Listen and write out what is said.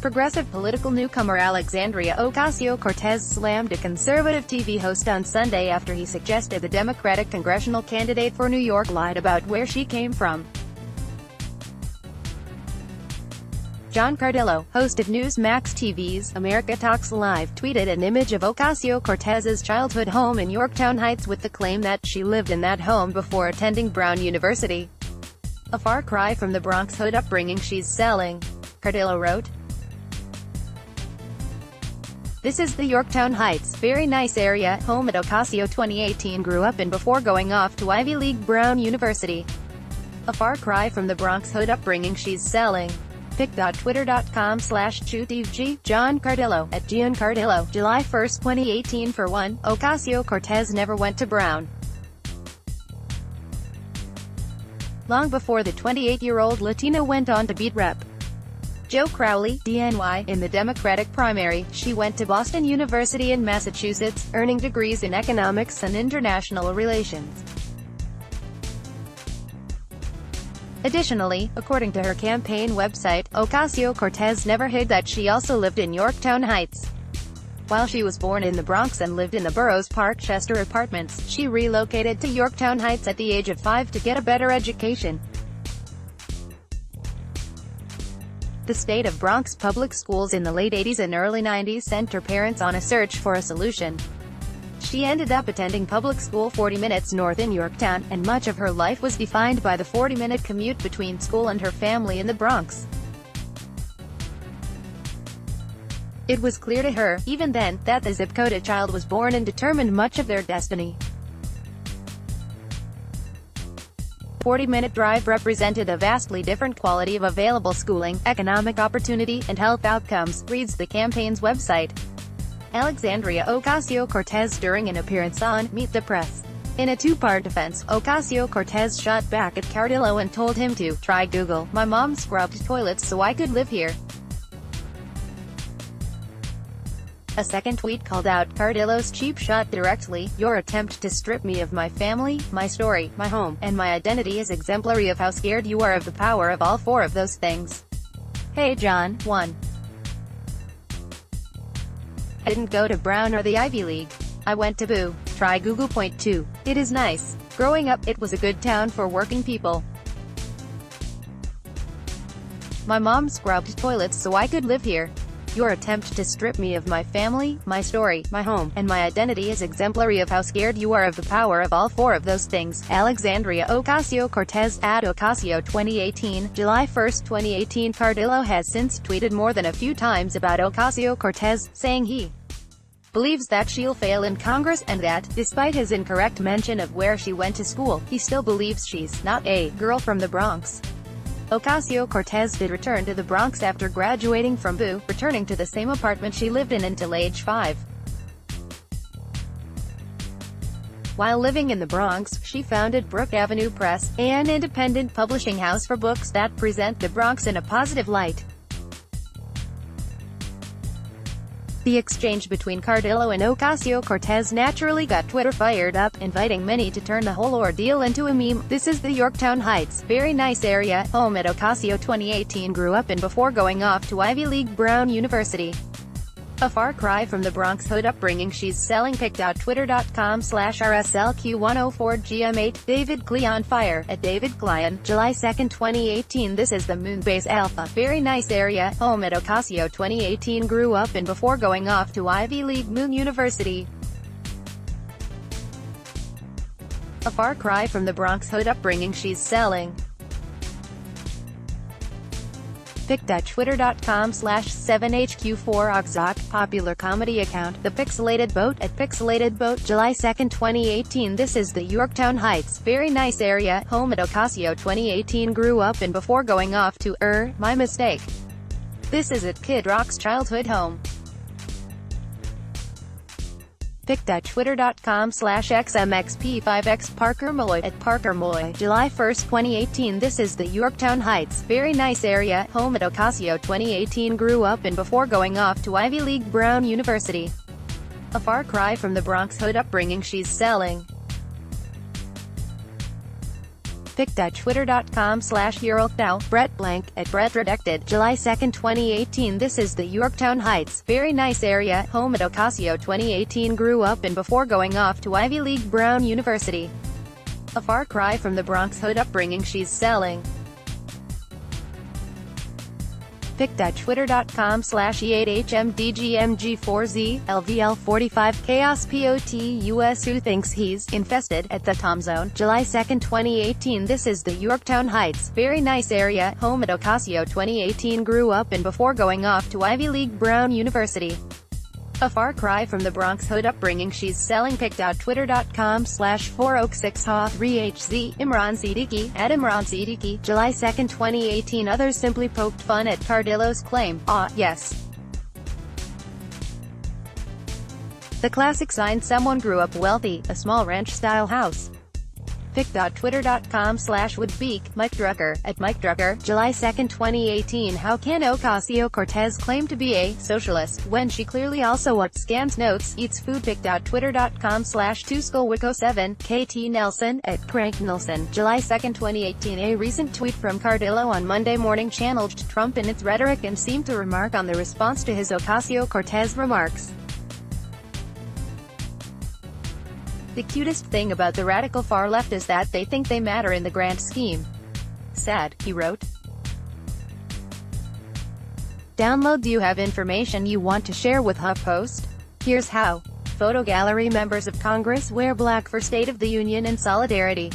Progressive political newcomer Alexandria Ocasio-Cortez slammed a conservative TV host on Sunday after he suggested the Democratic congressional candidate for New York lied about where she came from. John Cardillo, host of Newsmax TV's America Talks Live, tweeted an image of Ocasio-Cortez's childhood home in Yorktown Heights with the claim that she lived in that home before attending Brown University. A far cry from the Bronx hood upbringing she's selling, Cardillo wrote. This is the Yorktown Heights, very nice area, home at Ocasio 2018 grew up in before going off to Ivy League Brown University. A far cry from the Bronx hood upbringing she's selling. pic.twitter.com/ChewTVG, John Cardillo, at @GionCardillo, July 1, 2018 For one, Ocasio-Cortez never went to Brown. Long before the 28-year-old Latina went on to beat Rep. Joe Crowley, DNY, in the Democratic primary, she went to Boston University in Massachusetts, earning degrees in economics and international relations. Additionally, according to her campaign website, Ocasio-Cortez never hid that she also lived in Yorktown Heights. While she was born in the Bronx and lived in the borough's Parkchester apartments, she relocated to Yorktown Heights at the age of 5 to get a better education. The state of Bronx public schools in the late 80s and early 90s sent her parents on a search for a solution. She ended up attending public school 40 minutes north in Yorktown, and much of her life was defined by the 40-minute commute between school and her family in the Bronx. It was clear to her, even then, that the zip code a child was born in determined much of their destiny. 40-minute drive represented a vastly different quality of available schooling, economic opportunity, and health outcomes, reads the campaign's website. Alexandria Ocasio-Cortez during an appearance on Meet the Press. In a two-part defense, Ocasio-Cortez shot back at Cardillo and told him to try Google. My mom scrubbed toilets so I could live here. A second tweet called out Cardillo's cheap shot directly. Your attempt to strip me of my family, my story, my home, and my identity is exemplary of how scared you are of the power of all four of those things. Hey John, 1. I didn't go to Brown or the Ivy League. I went to Boo. Try Google. Point 2. It is nice. Growing up, it was a good town for working people. My mom scrubbed toilets so I could live here. Your attempt to strip me of my family, my story, my home, and my identity is exemplary of how scared you are of the power of all four of those things. Alexandria Ocasio-Cortez, at Ocasio 2018, July 1, 2018 Cardillo has since tweeted more than a few times about Ocasio-Cortez, saying he believes that she'll fail in Congress, and that, despite his incorrect mention of where she went to school, he still believes she's not a girl from the Bronx. Ocasio-Cortez did return to the Bronx after graduating from Boo, returning to the same apartment she lived in until age 5. While living in the Bronx, she founded Brook Avenue Press, an independent publishing house for books that present the Bronx in a positive light. The exchange between Cardillo and Ocasio-Cortez naturally got Twitter fired up, inviting many to turn the whole ordeal into a meme. This is the Yorktown Heights, very nice area, home at Ocasio 2018 grew up in before going off to Ivy League Brown University. A far cry from the Bronx hood upbringing she's selling. pic.twitter.com/RSLQ104GM8, David Klee on fire, at David Klein, July 2, 2018 This is the Moonbase Alpha, very nice area, home at Ocasio 2018 grew up in before going off to Ivy League Moon University. A far cry from the Bronx hood upbringing she's selling. pic.twitter.com/7HQ4Oxoc, popular comedy account, The Pixelated Boat, at Pixelated Boat, July 2, 2018 This is the Yorktown Heights, very nice area, home at Ocasio 2018 grew up in before going off to, my mistake. This is at Kid Rock's childhood home. pic.twitter.com/XMXP5X Parker Moy, at Parker Moy, July 1, 2018 This is the Yorktown Heights, very nice area, home at Ocasio 2018 grew up in before going off to Ivy League Brown University. A far cry from the Bronx hood upbringing she's selling. Pic.twitter.com/Now, Brett blank, at Brett Redacted, July 2, 2018 This is the Yorktown Heights. Very nice area, home at Ocasio 2018 grew up in before going off to Ivy League Brown University. A far cry from the Bronx hood upbringing she's selling. Pic.twitter.com/E8HMDGMG4Z, LVL45, Chaos POTUS Who thinks he's infested at the Tom Zone, July 2, 2018 This is the Yorktown Heights. Very nice area, home at Ocasio 2018 grew up in before going off to Ivy League Brown University. A far cry from the Bronx hood upbringing she's selling. Pic.twitter.com/4oak6ha3hz, Imran Siddiqui, at Imran Siddiqui, July 2, 2018 Others simply poked fun at Cardillo's claim. Yes. The classic sign someone grew up wealthy, a small ranch-style house. Pic.twitter.com/woodbeak, Mike Drucker, at Mike Drucker, July 2, 2018 How can Ocasio-Cortez claim to be a socialist, when she clearly also scans notes, eats food? Pic.twitter.com/2skullwico7, KT Nelson, at Crank Nelson, July 2, 2018 A recent tweet from Cardillo on Monday morning channeled Trump in its rhetoric and seemed to remark on the response to his Ocasio-Cortez remarks. The cutest thing about the radical far left is that they think they matter in the grand scheme. Sad, he wrote. Download. Do you have information you want to share with HuffPost? Here's how. Photo gallery. Members of Congress wear black for State of the Union in solidarity.